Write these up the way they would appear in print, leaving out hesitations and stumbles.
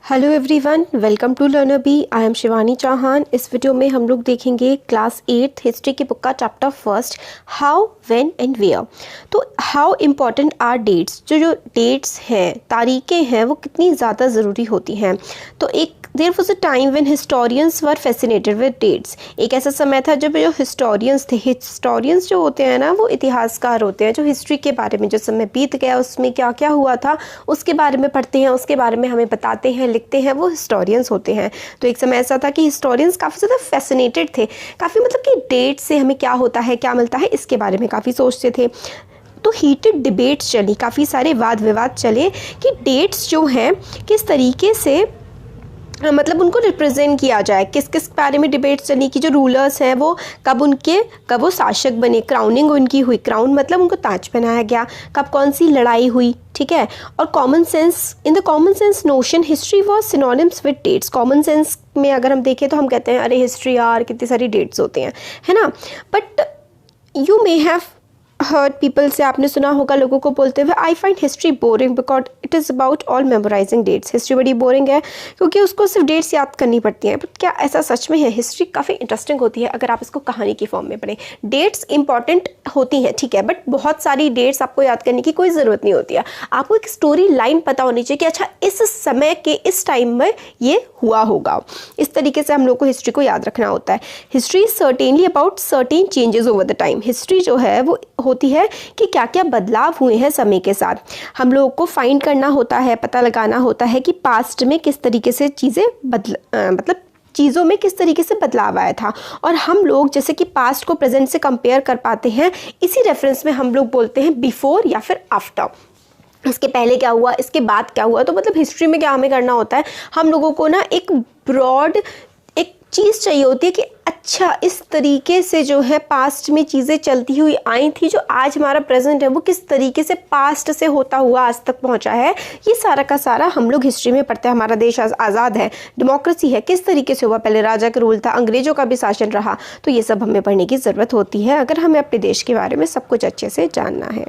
Hello everyone, welcome to learner B. I am Shivani Chauhan. इस video में हम लोग देखेंगे क्लास 8 हिस्ट्री की बुक का chapter first, how, when and where. तो हाउ इम्पॉर्टेंट आर डेट्स, जो डेट्स हैं, तारीखें हैं, वो कितनी ज़्यादा ज़रूरी होती हैं। तो एक there was a time when historians were fascinated with dates. एक ऐसा समय था जब जो हिस्टोरियंस थे, हिस्टोरियंस जो होते हैं ना, वो इतिहासकार होते हैं, जो हिस्ट्री के बारे में, जो समय बीत गया उसमें क्या क्या हुआ था उसके बारे में पढ़ते हैं, उसके बारे में हमें बताते हैं, लिखते हैं, वो हिस्टोरियंस होते हैं। तो एक समय ऐसा था कि हिस्टोरियंस काफ़ी ज़्यादा फैसिनेटेड थे, काफ़ी मतलब कि डेट से हमें क्या होता है, क्या मिलता है, इसके बारे में काफ़ी सोचते थे। तो हीटेड डिबेट्स चली, काफ़ी सारे वाद विवाद चले कि डेट्स जो हैं किस तरीके से मतलब उनको रिप्रेजेंट किया जाए, किस किस बारे में डिबेट्स चली कि जो रूलर्स हैं वो कब वो शासक बने, क्राउनिंग उनकी हुई, क्राउन मतलब उनको ताज पहनाया गया, कब कौन सी लड़ाई हुई, ठीक है। और common sense, in the common sense notion history was synonyms with dates. Common sense में अगर हम देखें तो हम कहते हैं अरे हिस्ट्री यार कितनी सारी डेट्स होते हैं, है ना। But you may have heard people से आपने सुना होगा लोगों को बोलते हुए, I find history boring because it is about all memorising dates. History बड़ी बोरिंग है क्योंकि उसको सिर्फ डेट्स याद करनी पड़ती हैं। बट क्या ऐसा सच में है? हिस्ट्री काफ़ी इंटरेस्टिंग होती है अगर आप इसको कहानी की फॉर्म में पढ़ें। डेट्स इंपॉर्टेंट होती हैं, ठीक है, बट बहुत सारी डेट्स आपको याद करने की कोई ज़रूरत नहीं होती है। आपको एक स्टोरी लाइन पता होनी चाहिए कि अच्छा इस समय के इस टाइम में ये हुआ होगा। इस तरीके से हम लोग को हिस्ट्री को याद रखना होता है। History certainly about certain changes over the time. History जो है वो होती है कि क्या क्या बदलाव हुए हैं समय के साथ। हम लोगों को फाइंड करना होता है, पता लगाना होता है कि पास्ट में किस तरीके से चीज़ें मतलब चीज़ों में किस तरीके से बदलाव आया था। और हम लोग जैसे कि पास्ट को प्रेजेंट से कंपेयर कर पाते हैं, इसी रेफरेंस में हम लोग बोलते हैं बिफोर या फिर आफ्टर। इसके पहले क्या हुआ, इसके बाद क्या हुआ। तो मतलब हिस्ट्री में क्या हमें करना होता है, हम लोगों को ना एक ब्रॉड एक चीज़ चाहिए होती है कि अच्छा इस तरीके से जो है पास्ट में चीज़ें चलती हुई आई थी, जो आज हमारा प्रेजेंट है वो किस तरीके से पास्ट से होता हुआ आज तक पहुंचा है। ये सारा का सारा हम लोग हिस्ट्री में पढ़ते हैं। हमारा देश आज़ाद है, डेमोक्रेसी है, किस तरीके से हुआ, पहले राजा का रूल था, अंग्रेजों का भी शासन रहा। तो ये सब हमें पढ़ने की ज़रूरत होती है अगर हमें अपने देश के बारे में सब कुछ अच्छे से जानना है।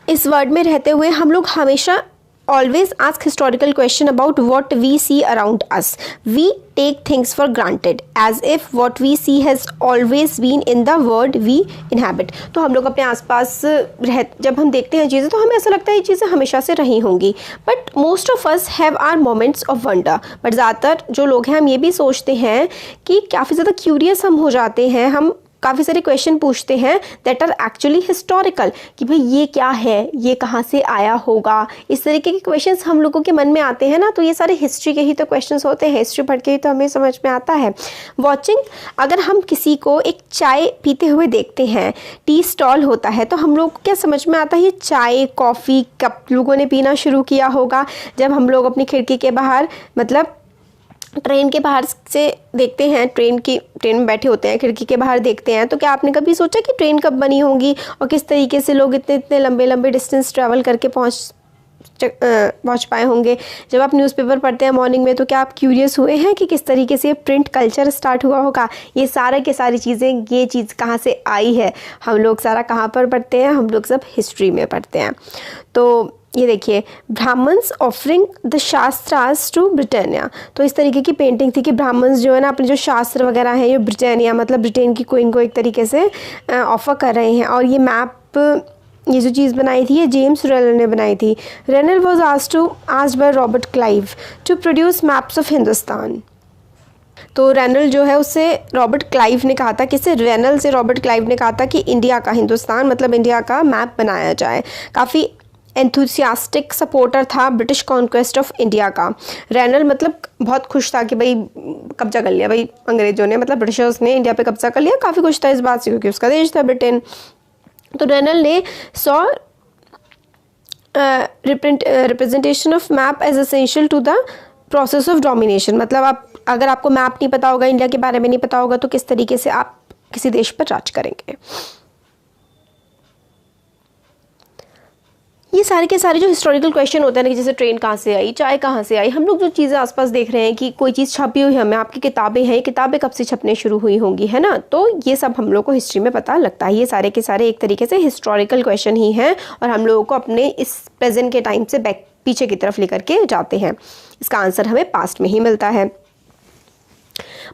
इस वर्ड में रहते हुए हम लोग हमेशा always ask historical question about what we see around us. We take things for granted as if what we see has always been in the world we inhabit. तो हम लोग अपने आसपास जब हम देखते हैं चीज़ें तो हमें ऐसा लगता है ये चीज़ें हमेशा से रही होंगी। But most of us have our moments of wonder. But ज़्यादातर जो लोग हैं हम ये भी सोचते हैं कि काफ़ी ज़्यादा क्यूरियस हम हो जाते हैं, हम काफ़ी सारे क्वेश्चन पूछते हैं दैट आर एक्चुअली हिस्टोरिकल, कि भाई ये क्या है, ये कहाँ से आया होगा। इस तरीके के क्वेश्चंस हम लोगों के मन में आते हैं ना, तो ये सारे हिस्ट्री के ही तो क्वेश्चंस होते हैं। हिस्ट्री पढ़ के ही तो हमें समझ में आता है। वॉचिंग, अगर हम किसी को एक चाय पीते हुए देखते हैं, टी स्टॉल होता है, तो हम लोग को क्या समझ में आता है, ये चाय कॉफ़ी कब लोगों ने पीना शुरू किया होगा जब हम लोग अपनी खिड़की के बाहर मतलब ट्रेन के बाहर से देखते हैं, ट्रेन में बैठे होते हैं, खिड़की के बाहर देखते हैं। तो क्या आपने कभी सोचा कि ट्रेन कब बनी होगी और किस तरीके से लोग इतने लंबे लंबे डिस्टेंस ट्रैवल करके पहुंच पाए होंगे। जब आप न्यूज़पेपर पढ़ते हैं मॉर्निंग में, तो क्या आप क्यूरियस हुए हैं कि किस तरीके से प्रिंट कल्चर स्टार्ट हुआ होगा। ये सारा के सारी चीज़ें, ये चीज़ कहाँ से आई है, हम लोग सारा कहाँ पर पढ़ते हैं, हम लोग सब हिस्ट्री में पढ़ते हैं। तो ये देखिए, Brahmans offering the shastras to Britannia. तो इस तरीके की पेंटिंग थी कि ब्राह्मण्स जो है ना अपने जो शास्त्र वगैरह हैं ये ब्रिटानिया मतलब ब्रिटेन की क्वीन को एक तरीके से ऑफर कर रहे हैं। और ये मैप, ये जो चीज़ बनाई थी ये जेम्स रेनल ने बनाई थी। Rennell was asked by Robert Clive to produce maps of Hindustan. तो रेनल जो है उससे रॉबर्ट क्लाइव ने कहा था, किससे, रेनल से रॉबर्ट क्लाइव ने कहा था कि इंडिया का, हिंदुस्तान मतलब इंडिया का मैप बनाया जाए। काफ़ी एंथुसियास्टिक सपोर्टर था ब्रिटिश कॉन्क्वेस्ट ऑफ इंडिया का। रेनल मतलब बहुत खुश था कि भाई कब्जा कर लिया, भाई अंग्रेजों ने मतलब ब्रिटिशर्स ने इंडिया पे कब्जा कर लिया। काफ़ी खुश था इस बात से क्योंकि उसका देश था ब्रिटेन। तो रेनल ने saw representation of map as essential to the process of domination. मतलब अगर आपको मैप नहीं पता होगा, इंडिया के बारे में नहीं पता होगा, तो किस तरीके से आप किसी देश पर राज करेंगे। ये सारे के सारे जो हिस्टोरिकल क्वेश्चन होते हैं ना, कि जैसे ट्रेन कहाँ से आई, चाय कहाँ से आई, हम लोग जो चीज़ें आसपास देख रहे हैं कि कोई चीज़ छपी हुई है, हमें आपकी किताबें हैं, किताबें कब से छपने शुरू हुई होंगी, है ना। तो ये सब हम लोग को हिस्ट्री में पता लगता है। ये सारे के सारे एक तरीके से हिस्टोरिकल क्वेश्चन ही हैं और हम लोगों को अपने इस प्रेजेंट के टाइम से बैक पीछे की तरफ लेकर के जाते हैं। इसका आंसर हमें पास्ट में ही मिलता है।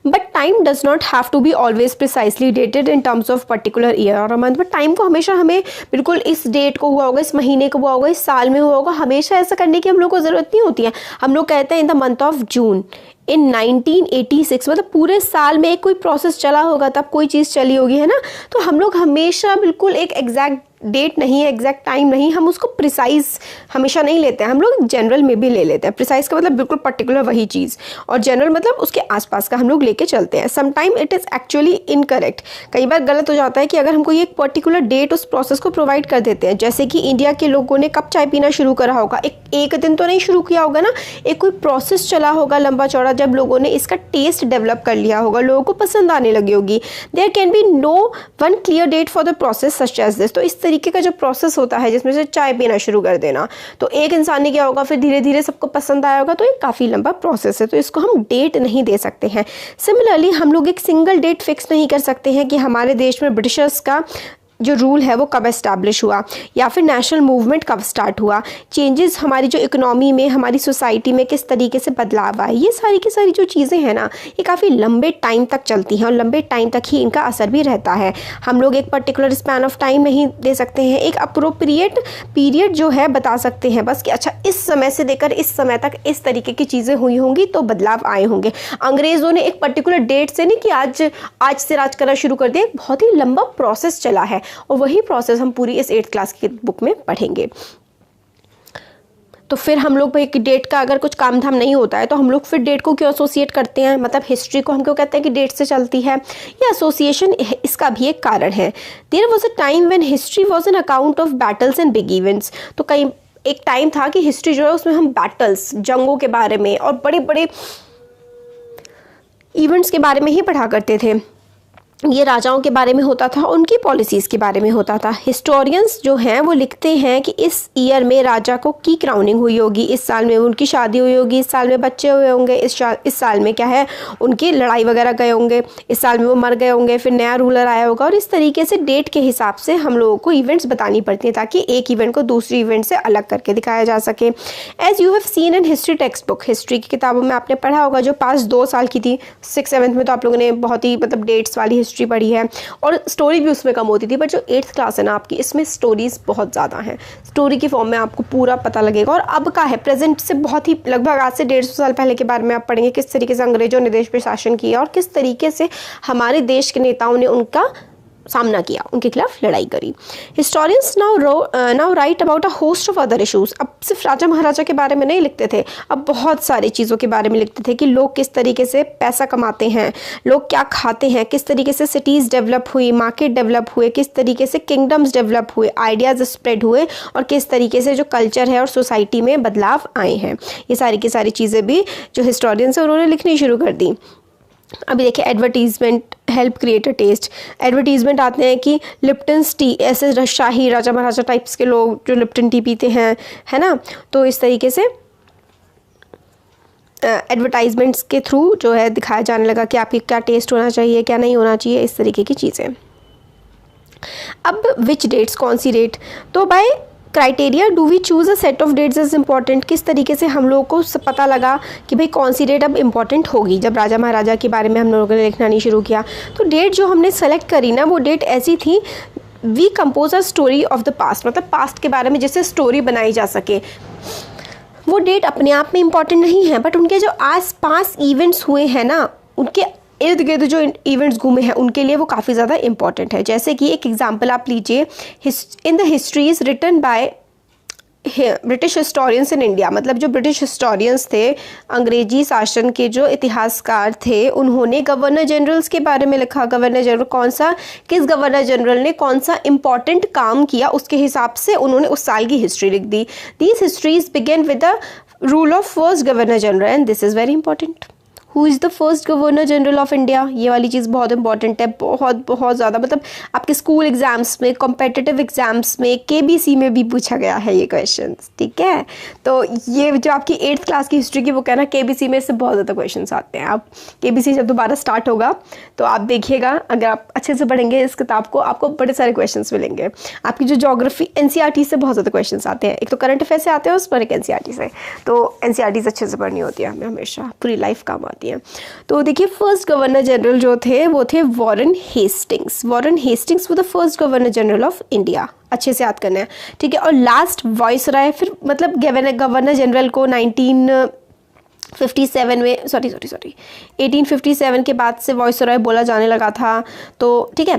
But time does not have to be always precisely dated in terms of particular year और मंथ। बट टाइम को हमेशा हमें बिल्कुल इस डेट को हुआ होगा, इस महीने को हुआ होगा, इस साल में हुआ होगा, हमेशा ऐसा करने की हम लोग को ज़रूरत नहीं होती है। हम लोग कहते हैं in the month of June in 1986, मतलब पूरे साल में एक कोई प्रोसेस चला होगा, तब कोई चीज़ चली होगी, है ना। तो हम लोग हमेशा बिल्कुल एक एग्जैक्ट डेट नहीं है, एग्जैक्ट टाइम नहीं, हम उसको प्रिसाइज हमेशा नहीं लेते हैं। हम लोग जनरल में भी ले लेते हैं। प्रिसाइज का मतलब बिल्कुल पर्टिकुलर वही चीज़, और जनरल मतलब उसके आसपास का हम लोग लेके चलते हैं। Sometime it is actually incorrect. कई बार गलत हो जाता है कि अगर हमको ये एक पर्टिकुलर डेट उस प्रोसेस को प्रोवाइड कर देते हैं, जैसे कि इंडिया के लोगों ने कब चाय पीना शुरू करा होगा, एक दिन तो नहीं शुरू किया होगा ना, एक कोई प्रोसेस चला होगा लंबा चौड़ा, जब लोगों ने इसका टेस्ट डेवलप कर लिया होगा, लोगों को पसंद आने लगी होगी। There can be no one clear date for the process such as this. तो इस तरीके का जो प्रोसेस होता है जिसमें से चाय पीना शुरू कर देना, तो एक इंसान ने किया होगा, फिर धीरे धीरे सबको पसंद आया होगा, तो ये काफ़ी लंबा प्रोसेस है, तो इसको हम डेट नहीं दे सकते हैं। सिमिलरली हम लोग एक सिंगल डेट फिक्स नहीं कर सकते हैं कि हमारे देश में ब्रिटिशर्स का जो रूल है वो कब एस्टैब्लिश हुआ, या फिर नेशनल मूवमेंट कब स्टार्ट हुआ, चेंजेस हमारी जो इकोनॉमी में, हमारी सोसाइटी में किस तरीके से बदलाव आए। ये सारी की सारी जो चीज़ें हैं ना, ये काफ़ी लंबे टाइम तक चलती हैं और लंबे टाइम तक ही इनका असर भी रहता है। हम लोग एक पर्टिकुलर स्पैन ऑफ टाइम नहीं दे सकते हैं, एक अप्रोप्रिएट पीरियड जो है बता सकते हैं बस कि अच्छा इस समय से लेकर इस समय तक इस तरीके की चीज़ें हुई होंगी तो बदलाव आए होंगे। अंग्रेज़ों ने एक पर्टिकुलर डेट से नहीं कि आज से राज करना शुरू कर दिया, एक बहुत ही लंबा प्रोसेस चला है, और वही प्रोसेस हम पूरी इस 8th क्लास की बुक में पढ़ेंगे। तो फिर हम लोग भाई कि डेट का अगर कुछ काम धाम नहीं होता है तो हम लोग फिर डेट को क्यों एसोसिएट करते हैं, मतलब हिस्ट्री को हम क्यों कहते हैं कि डेट से चलती है। ये एसोसिएशन इसका भी एक कारण है। There was a time when history was an account of battles and big events. तो कई एक टाइम था कि हिस्ट्री जो है उसमें हम बैटल्स, जंगों के बारे में और बड़े बड़े इवेंट्स के बारे में ही पढ़ा करते थे। ये राजाओं के बारे में होता था, उनकी पॉलिसीज़ के बारे में होता था। हिस्टोरियंस जो हैं वो लिखते हैं कि इस ईयर में राजा को की क्राउनिंग हुई होगी, इस साल में उनकी शादी हुई होगी, इस साल में बच्चे हुए होंगे, इस साल में क्या है उनकी लड़ाई वगैरह गए होंगे, इस साल में वो मर गए होंगे, फिर नया रूलर आया होगा। और इस तरीके से डेट के हिसाब से हम लोगों को इवेंट्स बतानी पड़ती हैं ताकि एक इवेंट को दूसरी इवेंट से अलग करके दिखाया जा सके। As you have seen in history text book, history की किताबों में आपने पढ़ा होगा जो पास 2 साल की थी, 6th-7th में तो आप लोगों ने बहुत ही मतलब डेट्स वाली हिस्ट्री पढ़ी है और स्टोरी भी उसमें कम होती थी। बट जो 8th क्लास है ना आपकी, इसमें स्टोरीज बहुत ज़्यादा हैं, स्टोरी की फॉर्म में आपको पूरा पता लगेगा। और अब का है प्रेजेंट से बहुत ही लगभग आज से 150 साल पहले के बारे में आप पढ़ेंगे, किस तरीके से अंग्रेजों ने देश पे शासन किया और किस तरीके से हमारे देश के नेताओं ने उनका सामना किया, उनके खिलाफ लड़ाई करी। Historians now right about a host of other issues. अब सिर्फ राजा महाराजा के बारे में नहीं लिखते थे, अब बहुत सारी चीज़ों के बारे में लिखते थे कि लोग किस तरीके से पैसा कमाते हैं, लोग क्या खाते हैं, किस तरीके से सिटीज़ डेवलप हुई, मार्केट डेवलप हुए, किस तरीके से किंगडम्स डेवलप हुए, आइडियाज़ स्प्रेड हुए और किस तरीके से जो कल्चर है और सोसाइटी में बदलाव आए हैं। ये सारी की सारी चीज़ें भी जो हिस्टोरियंस है उन्होंने लिखनी शुरू कर दी। अभी देखिए advertisement help create a taste. Advertisement आते हैं कि लिप्टन टी, ऐसे शाही राजा महाराजा टाइप्स के लोग जो लिप्टन टी पीते हैं, है ना, तो इस तरीके से एडवर्टाइजमेंट्स के थ्रू जो है दिखाया जाने लगा कि आपकी क्या टेस्ट होना चाहिए, क्या नहीं होना चाहिए, इस तरीके की चीज़ें। अब विच डेट्स, कौन सी डेट, तो by criteria do we choose a set of dates is important. किस तरीके से हम लोगों को पता लगा कि भाई कौन सी डेट अब इम्पॉर्टेंट होगी। जब राजा महाराजा के बारे में हम लोगों ने लिखना नहीं शुरू किया तो डेट जो हमने सेलेक्ट करी ना वो डेट ऐसी थी, we compose a story of the past, मतलब पास्ट के बारे में जिससे स्टोरी बनाई जा सके। वो डेट अपने आप में इम्पॉर्टेंट नहीं है, बट उनके जो आस पास इवेंट्स हुए हैं ना, उनके इर्द गिर्द जो इवेंट्स घूमे हैं उनके लिए वो काफ़ी ज़्यादा इंपॉर्टेंट है। जैसे कि एक एग्जांपल आप लीजिए, in the histories written by British historians in India, मतलब जो ब्रिटिश हिस्टोरियंस थे, अंग्रेजी शासन के जो इतिहासकार थे, उन्होंने गवर्नर जनरल्स के बारे में लिखा। गवर्नर जनरल कौन सा, किस गवर्नर जनरल ने कौन सा इंपॉर्टेंट काम किया, उसके हिसाब से उन्होंने उस साल की हिस्ट्री लिख दी। These histories begin with the rule of first governor general and this is very important. Who is the first governor general of India? ये वाली चीज़ बहुत इंपॉर्टेंट है, बहुत बहुत ज़्यादा, मतलब आपके स्कूल एग्जाम्स में, कॉम्पिटिटिव एग्जाम्स में, केबीसी में भी पूछा गया है ये क्वेश्चन, ठीक है। तो ये जो आपकी 8th क्लास की हिस्ट्री की बुक है ना, केबीसी में इससे बहुत ज़्यादा क्वेश्चन आते हैं। आप केबीसी जब दोबारा स्टार्ट होगा तो आप देखिएगा, अगर आप अच्छे से पढ़ेंगे इस किताब को, आपको बड़े सारे क्वेश्चन मिलेंगे। आपकी जो ज्योग्राफी एनसीईआरटी से बहुत ज़्यादा क्वेश्चन आते हैं, एक तो करंट अफेयर से आते हैं, उस पर एक एनसीईआरटी से। तो एनसीईआरटी अच्छे से पढ़नी होती है हमें, हमेशा पूरी लाइफ काम आती है। तो देखिए फर्स्ट गवर्नर जनरल जो थे वो थे वॉरेन हेस्टिंग्स। वॉरेन हेस्टिंग्स वो the first governor general of India, अच्छे से याद करना है, ठीक है। और लास्ट वाइसरॉय, फिर मतलब गवर्नर जनरल को 1857 में 1857 के बाद से वाइसरॉय बोला जाने लगा था। तो ठीक है,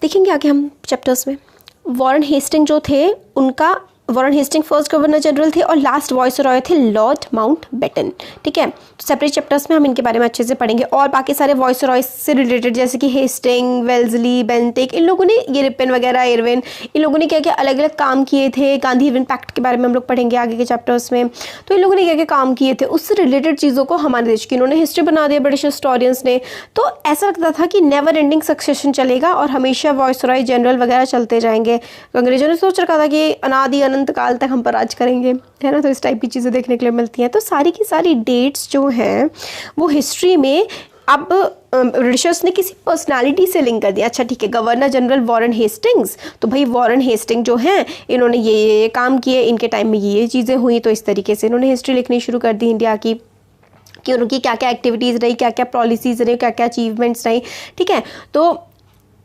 देखेंगे आगे हम चैप्टर्स में। वॉरेन हेस्टिंग जो थे उनका, Warren Hasting first governor general थे और लास्ट वाइसरॉय थे लॉर्ड माउंटबेटन, ठीक है। तो सेपरेट चैप्टर्स में हम इनके बारे में अच्छे से पढ़ेंगे। और बाकी सारे वाइसरॉय से रिलेटेड जैसे कि हेस्टिंग, वेल्सली, बेंटिक, इन लोगों ने, ये रिपन वगैरह, इरविन, इन लोगों ने क्या क्या अलग अलग काम किए थे। गांधी इरविन पैक्ट के बारे में हम लोग पढ़ेंगे आगे के चैप्टर्स में। तो इन लोगों ने क्या क्या काम किए थे, उससे रिलेटेड चीज़ों को हमारे देश की इन्होंने हिस्ट्री बना दिया ब्रिटिश हिस्टोरियंस ने। तो ऐसा लगता था कि नेवर एंडिंग सक्सेशन चलेगा और हमेशा वाइसरॉय जनरल वगैरह चलते जाएंगे। अंग्रेजों ने सोच रखा था कि अनादि अनंत काल तक हम पर राज करेंगे, है ना। तो इस टाइप की चीज़ें देखने के लिए मिलती हैं। तो सारी की सारी डेट्स जो हैं वो हिस्ट्री में अब ब्रिटिशर्स ने किसी पर्सनालिटी से लिंक कर दिया। अच्छा ठीक है, गवर्नर जनरल वॉरेन हेस्टिंग्स, तो भाई वॉरेन हेस्टिंग जो हैं इन्होंने ये काम किए, इनके टाइम में ये चीज़ें हुई। तो इस तरीके से इन्होंने हिस्ट्री लिखनी शुरू कर दी इंडिया की, कि उनकी क्या क्या एक्टिविटीज़ रही, क्या क्या पॉलिसीज़ रही, क्या क्या अचीवमेंट्स रही, ठीक है। तो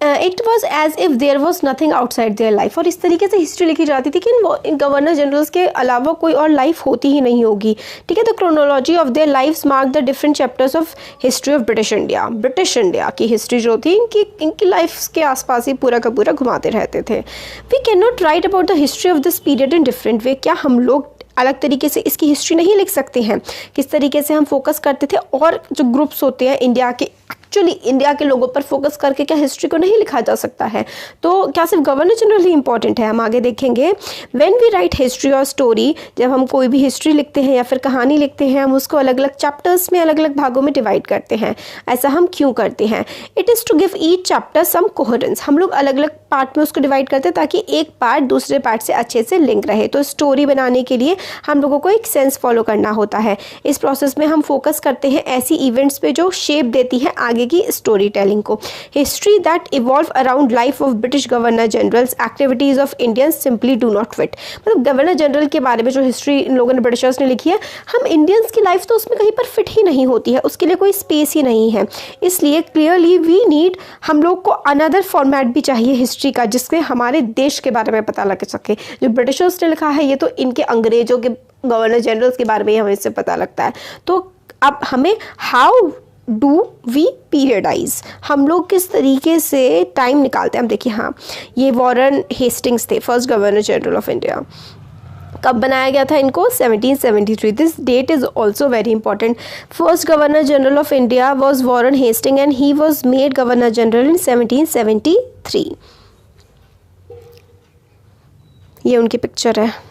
it was as if there was nothing outside their life. और इस तरीके से हिस्ट्री लिखी जाती थी कि इन गवर्नर जनरल्स के अलावा कोई और लाइफ होती ही नहीं होगी, ठीक है। The chronology of their lifes mark the different chapters of history of British India. British India की हिस्ट्री जो थी इनकी लाइफ के आसपास ही पूरा का पूरा घुमाते रहते थे। We can not write about the history of this period in different way. क्या हम लोग अलग तरीके से इसकी हिस्ट्री नहीं लिख सकते हैं? किस तरीके से हम फोकस करते थे, और जो ग्रुप्स होते हैं इंडिया के, एक्चुअली इंडिया के लोगों पर फोकस करके क्या हिस्ट्री को नहीं लिखा जा सकता है? तो क्या सिर्फ गवर्नर जनरल ही इंपॉर्टेंट है? हम आगे देखेंगे। व्हेन वी राइट हिस्ट्री और स्टोरी, जब हम कोई भी हिस्ट्री लिखते हैं या फिर कहानी लिखते हैं, हम उसको अलग अलग चैप्टर्स में, अलग अलग भागों में डिवाइड करते हैं। ऐसा हम क्यों करते हैं? It is to give each chapter some coherence. हम लोग अलग अलग पार्ट में उसको डिवाइड करते हैं ताकि एक पार्ट दूसरे पार्ट से अच्छे से लिंक रहे। तो स्टोरी बनाने के लिए हम लोगों को एक सेंस फॉलो करना होता है। इस प्रोसेस में हम फोकस करते हैं ऐसी इवेंट्स पे जो शेप देती है आगे की स्टोरी टेलिंग को। History that evolve around life of British governor generals activities of Indians simply do not fit. मतलब गवर्नर जनरल के बारे में जो हिस्ट्री इन लोगों ने, ब्रिटिशर्स ने लिखी है, हम इंडियंस की लाइफ तो उसमें कहीं पर फिट ही नहीं होती है, उसके लिए कोई स्पेस ही नहीं है। इसलिए क्लियरली वी नीड, हम लोग को अनदर फॉर्मेट भी चाहिए हिस्ट्री का, जिससे हमारे देश के बारे में पता लग सके। जो ब्रिटिशर्स ने लिखा है ये तो इनके अंग्रेजों के गवर्नर जनरल्स के बारे में हमें इससे पता लगता है। तो अब हमें हाउ डू वी पीरियडाइज, हम लोग किस तरीके से टाइम निकालते हैं। हम देखिए, हाँ, ये वॉरेन हेस्टिंग्स थे first governor general of India. कब बनाया गया था इनको? 1773। This date is also very important. First governor general of India was Warren Hasting and he was made governor general in 1773। ये उनकी पिक्चर है।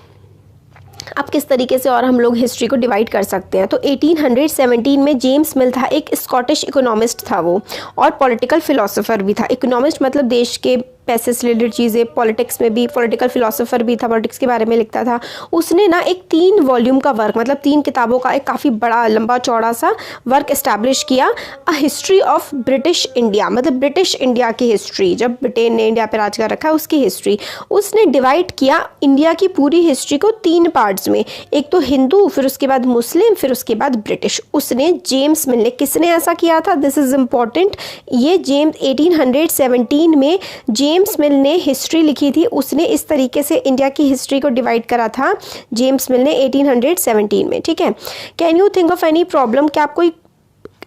अब किस तरीके से और हम लोग हिस्ट्री को डिवाइड कर सकते हैं? तो 1817 में जेम्स मिल था, एक स्कॉटिश इकोनॉमिस्ट था वो, और पॉलिटिकल फिलोसोफर भी था। इकोनॉमिस्ट मतलब देश के पैसे से रिलेटेड चीज़ें, पॉलिटिक्स में भी, पॉलिटिकल फिलोसोफर भी था, पॉलिटिक्स के बारे में लिखता था। उसने ना एक 3 वॉल्यूम का वर्क, मतलब 3 किताबों का एक काफ़ी बड़ा लंबा चौड़ा सा वर्क इस्टेब्लिश किया, a history of British India, मतलब ब्रिटिश इंडिया की हिस्ट्री, जब ब्रिटेन ने इंडिया पर राज कर रखा है उसकी हिस्ट्री। उसने डिवाइड किया इंडिया की पूरी हिस्ट्री को 3 पार्ट्स में, एक तो हिंदू, फिर उसके बाद मुस्लिम, फिर उसके बाद ब्रिटिश। उसने जेम्स मिल ने, किसने ऐसा किया था? This is important. ये जेम्स 1817 में जेम्स मिल ने हिस्ट्री लिखी थी। उसने इस तरीके से इंडिया की हिस्ट्री को डिवाइड करा था, जेम्स मिल ने 1817 में, ठीक है। Can you think of any problem? क्या आपको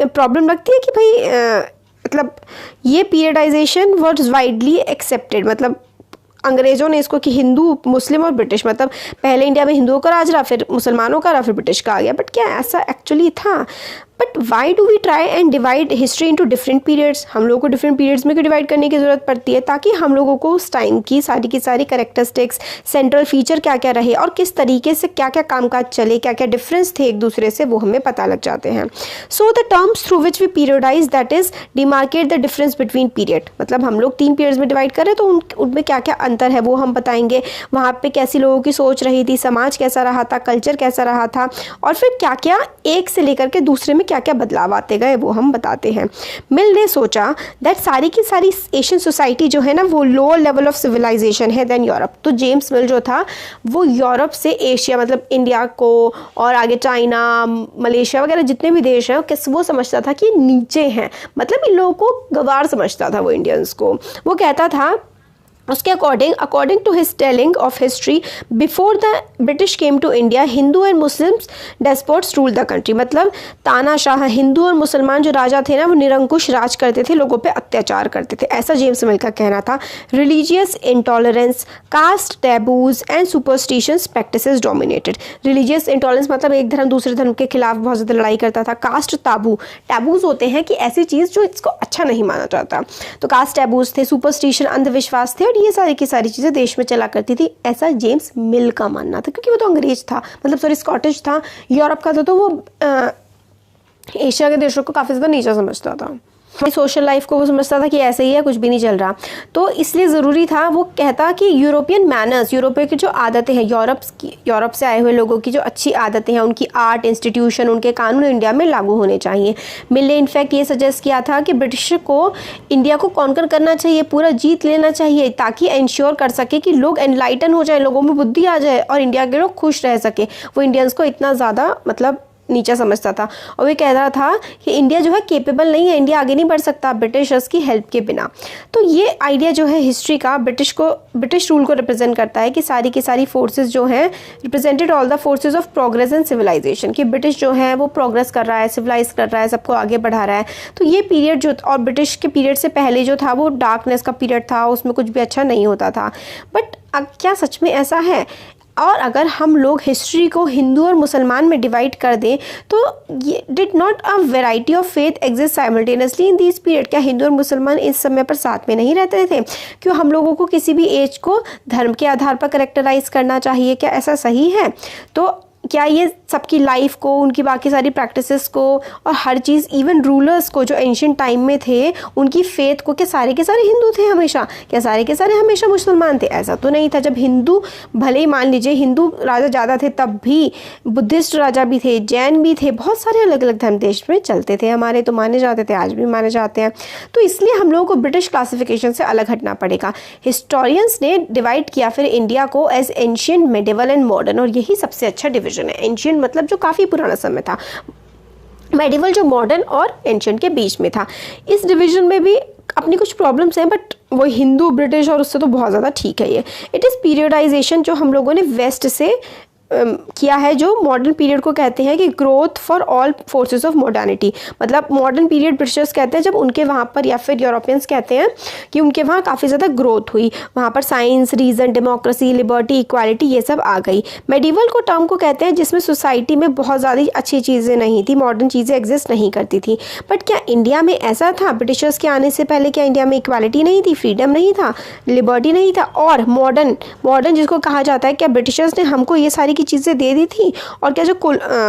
प्रॉब्लम लगती है कि भाई मतलब ये पीरियडाइजेशन वाज वाइडली एक्सेप्टेड, मतलब अंग्रेजों ने इसको कि हिंदू, मुस्लिम और ब्रिटिश, मतलब पहले इंडिया में हिंदुओं का राज रहा, फिर मुसलमानों का रहा, फिर ब्रिटिश का आ गया। बट क्या ऐसा एक्चुअली था? But why do we try and divide history into different periods? हम लोगों को डिफरेंट पीरियड्स में क्यों डिवाइड करने की ज़रूरत पड़ती है? ताकि हम लोगों को उस टाइम की सारी करेक्टरिस्टिक्स, सेंट्रल फीचर क्या क्या रहे और किस तरीके से क्या क्या कामकाज चले, क्या क्या डिफरेंस थे एक दूसरे से, वो हमें पता लग जाते हैं. So the terms through which we periodize, that is demarcate the difference between period. मतलब हम लोग 3 पीरियड्स में डिवाइड करें तो उनमें क्या क्या अंतर है वो हम बताएंगे. वहाँ पे कैसी लोगों की सोच रही थी, समाज कैसा रहा था, कल्चर कैसा रहा था, और फिर क्या क्या एक से लेकर के दूसरे में क्या क्या बदलाव आते गए वो हम बताते हैं. मिल ने सोचा दैट सारी की सारी एशियन सोसाइटी जो है ना वो लोअर लेवल ऑफ सिविलाइजेशन है देन यूरोप. तो जेम्स मिल जो था वो यूरोप से एशिया, मतलब इंडिया को और आगे चाइना, मलेशिया वगैरह जितने भी देश हैं वो समझता था कि नीचे हैं. मतलब इन लोगों को गवार समझता था वो इंडियंस को. वो कहता था उसके according to his telling of history, before the British came to India, Hindu and Muslims despots rule the country. मतलब तानाशाह हिंदू और मुसलमान जो राजा थे ना वो निरंकुश राज करते थे, लोगों पे अत्याचार करते थे, ऐसा जेम्स मिल का कहना था. Religious intolerance, caste taboos and superstitions practices dominated. Religious intolerance मतलब एक धर्म दूसरे धर्म के खिलाफ बहुत ज़्यादा लड़ाई करता था. कास्ट टैबूज होते हैं कि ऐसी चीज़ जो इसको अच्छा नहीं माना जाता, तो कास्ट टैबूज थे. सुपरस्टिशन अंधविश्वास थे, और ये सारी की सारी चीज़ें देश में चला करती थी, ऐसा जेम्स मिल का मानना था. क्योंकि वो तो अंग्रेज था, मतलब सॉरी स्कॉटिश था, यूरोप का था, तो वो एशिया के देशों को काफ़ी ज़्यादा नीचा समझता था. सोशल लाइफ को वो समझता था कि ऐसे ही है, कुछ भी नहीं चल रहा. तो इसलिए ज़रूरी था, वो कहता कि यूरोपियन मैनर्स, यूरोपीय की जो आदतें हैं, यूरोप से आए हुए लोगों की जो अच्छी आदतें हैं, उनकी आर्ट, इंस्टीट्यूशन, उनके कानून इंडिया में लागू होने चाहिए. मिल ने इनफैक्ट ये सजेस्ट किया था कि ब्रिटिश को इंडिया को कॉन्कर करना चाहिए, पूरा जीत लेना चाहिए, ताकि इंश्योर कर सके कि लोग एनलाइटन हो जाए, लोगों में बुद्धि आ जाए और इंडिया के लोग खुश रह सके. वो इंडियंस को इतना ज़्यादा मतलब नीचा समझता था. और वो कह रहा था कि इंडिया जो है केपेबल नहीं है, इंडिया आगे नहीं बढ़ सकता ब्रिटिशर्स की हेल्प के बिना. तो ये आइडिया जो है हिस्ट्री का ब्रिटिश रूल को रिप्रेजेंट करता है कि सारी की सारी फोर्सेस जो हैं represented all the forces of progress and civilisation, कि ब्रिटिश जो है वो प्रोग्रेस कर रहा है, सिविलाइज कर रहा है, सबको आगे बढ़ा रहा है. तो ये पीरियड जो, और ब्रिटिश के पीरियड से पहले जो था वो डार्कनेस का पीरियड था, उसमें कुछ भी अच्छा नहीं होता था. बट क्या सच में ऐसा है? और अगर हम लोग हिस्ट्री को हिंदू और मुसलमान में डिवाइड कर दें तो ये did not a variety of faith exist simultaneously in this period. क्या हिंदू और मुसलमान इस समय पर साथ में नहीं रहते थे? क्यों हम लोगों को किसी भी एज को धर्म के आधार पर करेक्टराइज करना चाहिए? क्या ऐसा सही है? तो क्या ये सबकी लाइफ को, उनकी बाकी सारी प्रैक्टिसेस को और हर चीज़, इवन रूलर्स को जो एंशिएंट टाइम में थे, उनकी फेथ को, क्या सारे के सारे हिंदू थे हमेशा? क्या सारे के सारे हमेशा मुसलमान थे? ऐसा तो नहीं था. जब हिंदू, भले ही मान लीजिए हिंदू राजा ज़्यादा थे, तब भी बुद्धिस्ट राजा भी थे, जैन भी थे, बहुत सारे अलग अलग धर्म देश में चलते थे. हमारे तो माने जाते थे, आज भी माने जाते हैं. तो इसलिए हम लोगों को ब्रिटिश क्लासिफिकेशन से अलग हटना पड़ेगा. हिस्टोरियंस ने डिवाइड किया फिर इंडिया को as ancient, medieval and modern, और यही सबसे अच्छा डिविजन है. एंशिएंट मतलब जो काफ़ी पुराना समय था, मेडिवल जो मॉडर्न और एंशिएंट के बीच में था. इस डिवीजन में भी अपनी कुछ प्रॉब्लम्स हैं, बट वो हिंदू, ब्रिटिश और उससे तो बहुत ज़्यादा ठीक है. ये इट इज़ पीरियडाइजेशन जो हम लोगों ने वेस्ट से किया है, जो मॉडर्न पीरियड को कहते हैं कि growth for all forces of modernity. मतलब मॉडर्न पीरियड ब्रिटिशर्स कहते हैं जब उनके वहाँ पर, या फिर यूरोपियंस कहते हैं कि उनके वहाँ काफ़ी ज़्यादा ग्रोथ हुई, वहाँ पर science, reason, democracy, liberty, equality ये सब आ गई. मेडिवल को टर्म को कहते हैं जिसमें सोसाइटी में बहुत ज़्यादा अच्छी चीज़ें नहीं थी, मॉडर्न चीज़ें एग्जिस्ट नहीं करती थी. बट क्या इंडिया में ऐसा था? ब्रिटिशर्स के आने से पहले क्या इंडिया में इक्वालिटी नहीं थी, फ्रीडम नहीं था, लिबर्टी नहीं था? और मॉडर्न जिसको कहा जाता है, क्या ब्रिटिशर्स ने हमको ये सारी चीज़ें दे दी थी? और क्या जो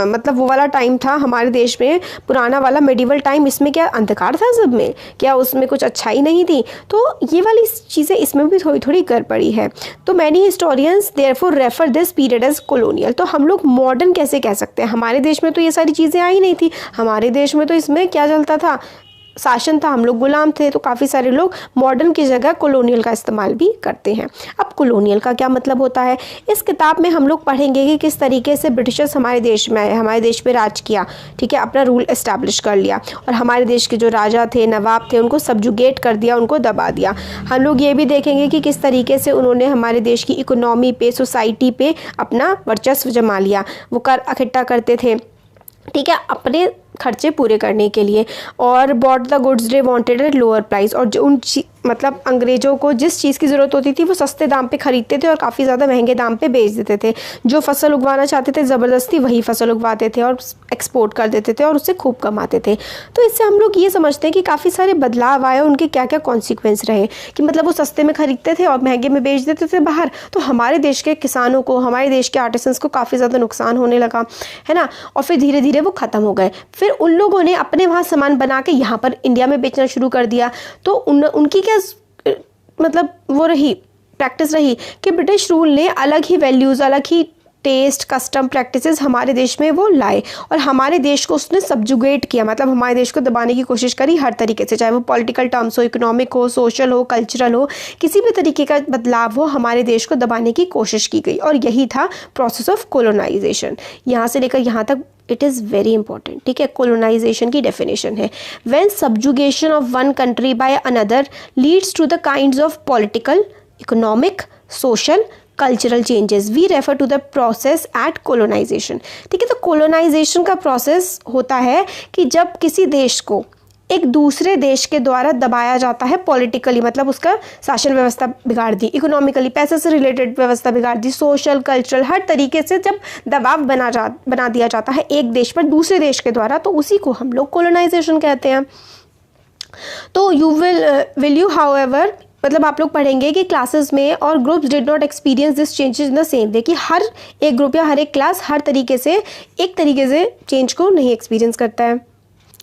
मतलब वो वाला टाइम था हमारे देश में, पुराना वाला मेडिवल टाइम, इसमें क्या अंधकार था सब में? क्या उसमें कुछ अच्छाई नहीं थी? तो ये वाली चीज़ें इसमें भी थोड़ी थोड़ी गड़बड़ी है. तो many historians therefore refer this period as colonial. तो हम लोग मॉडर्न कैसे कह सकते हैं? हमारे देश में तो ये सारी चीज़ें आई नहीं थी. हमारे देश में तो इसमें क्या चलता था? शासन था, हम लोग गुलाम थे. तो काफ़ी सारे लोग मॉडर्न की जगह कॉलोनियल का इस्तेमाल भी करते हैं. अब कॉलोनियल का क्या मतलब होता है? इस किताब में हम लोग पढ़ेंगे कि किस तरीके से ब्रिटिशर्स हमारे देश में आए, हमारे देश पे राज किया, ठीक है, अपना रूल एस्टैब्लिश कर लिया, और हमारे देश के जो राजा थे, नवाब थे, उनको सब्जुगेट कर दिया, उनको दबा दिया. हम लोग ये भी देखेंगे कि किस तरीके से उन्होंने हमारे देश की इकोनॉमी पे, सोसाइटी पे अपना वर्चस्व जमा लिया. वो कर इकट्ठा करते थे, ठीक है, अपने खर्चे पूरे करने के लिए, और bought the goods they wanted at lower price. और जो मतलब अंग्रेज़ों को जिस चीज़ की ज़रूरत होती थी वो सस्ते दाम पे ख़रीदते थे और काफ़ी ज़्यादा महंगे दाम पे बेच देते थे। जो फसल उगवाना चाहते थे ज़बरदस्ती वही फसल उगवाते थे और एक्सपोर्ट कर देते थे और उससे खूब कमाते थे। तो इससे हम लोग ये समझते हैं कि काफ़ी सारे बदलाव आए, उनके क्या क्या कॉन्सिक्वेंस रहे कि मतलब वो सस्ते में ख़रीदते थे और महंगे में बेच देते थे बाहर, तो हमारे देश के किसानों को, हमारे देश के आर्टिसंस को काफ़ी ज़्यादा नुकसान होने लगा, है ना। और फिर धीरे धीरे वो ख़त्म हो गए। फिर उन लोगों ने अपने वहाँ सामान बना के यहाँ पर इंडिया में बेचना शुरू कर दिया। तो उनकी क्या मतलब वो रही, प्रैक्टिस रही कि ब्रिटिश रूल ने अलग ही वैल्यूज़, अलग ही टेस्ट, कस्टम, प्रैक्टिसेस हमारे देश में वो लाए और हमारे देश को उसने सब्जुगेट किया, मतलब हमारे देश को दबाने की कोशिश करी हर तरीके से, चाहे वो पॉलिटिकल टर्म्स हो, इकोनॉमिक हो, सोशल हो, कल्चरल हो, किसी भी तरीके का बदलाव हो, हमारे देश को दबाने की कोशिश की गई। और यही था प्रोसेस ऑफ कोलोनाइजेशन। यहाँ से लेकर यहाँ तक इट इज़ वेरी इंपॉर्टेंट, ठीक है। कोलोनाइजेशन की डेफिनेशन है when subjugation of one country by another leads to the kinds of political, economic, social, cultural changes, we refer to the process at colonization. ठीक है, तो कोलोनाइजेशन का process होता है कि जब किसी देश को एक दूसरे देश के द्वारा दबाया जाता है पॉलिटिकली, मतलब उसका शासन व्यवस्था बिगाड़ दी, इकोनॉमिकली पैसे से रिलेटेड व्यवस्था बिगाड़ दी, सोशल, कल्चरल, हर तरीके से जब दबाव बना दिया जाता है एक देश पर दूसरे देश के द्वारा, तो उसी को हम लोग कोलोनाइजेशन कहते हैं। तो यू विल यू हाउएवर, मतलब आप लोग पढ़ेंगे कि क्लासेस में और groups did not experience this changes in the same way, कि हर एक ग्रुप या हर एक क्लास हर तरीके से एक तरीके से चेंज को नहीं एक्सपीरियंस करता है।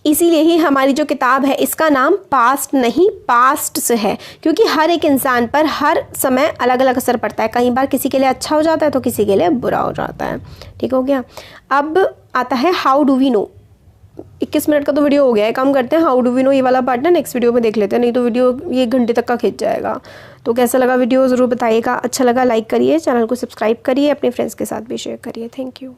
इसीलिए ही हमारी जो किताब है इसका नाम पास्ट नहीं पास्ट से है, क्योंकि हर एक इंसान पर हर समय अलग अलग असर पड़ता है। कई बार किसी के लिए अच्छा हो जाता है तो किसी के लिए बुरा हो जाता है। ठीक हो गया। अब आता है how do we know. 21 minute का तो वीडियो हो गया है, कम करते हैं। हाउ डू वी नो ये वाला पार्ट ना नेक्स्ट वीडियो में देख लेते हैं, नहीं तो वीडियो ये 1 घंटे तक का खिंच जाएगा। तो कैसा लगा वीडियो ज़रूर बताइएगा। अच्छा लगा लाइक करिए, चैनल को सब्सक्राइब करिए, अपने फ्रेंड्स के साथ भी शेयर करिए। Thank you.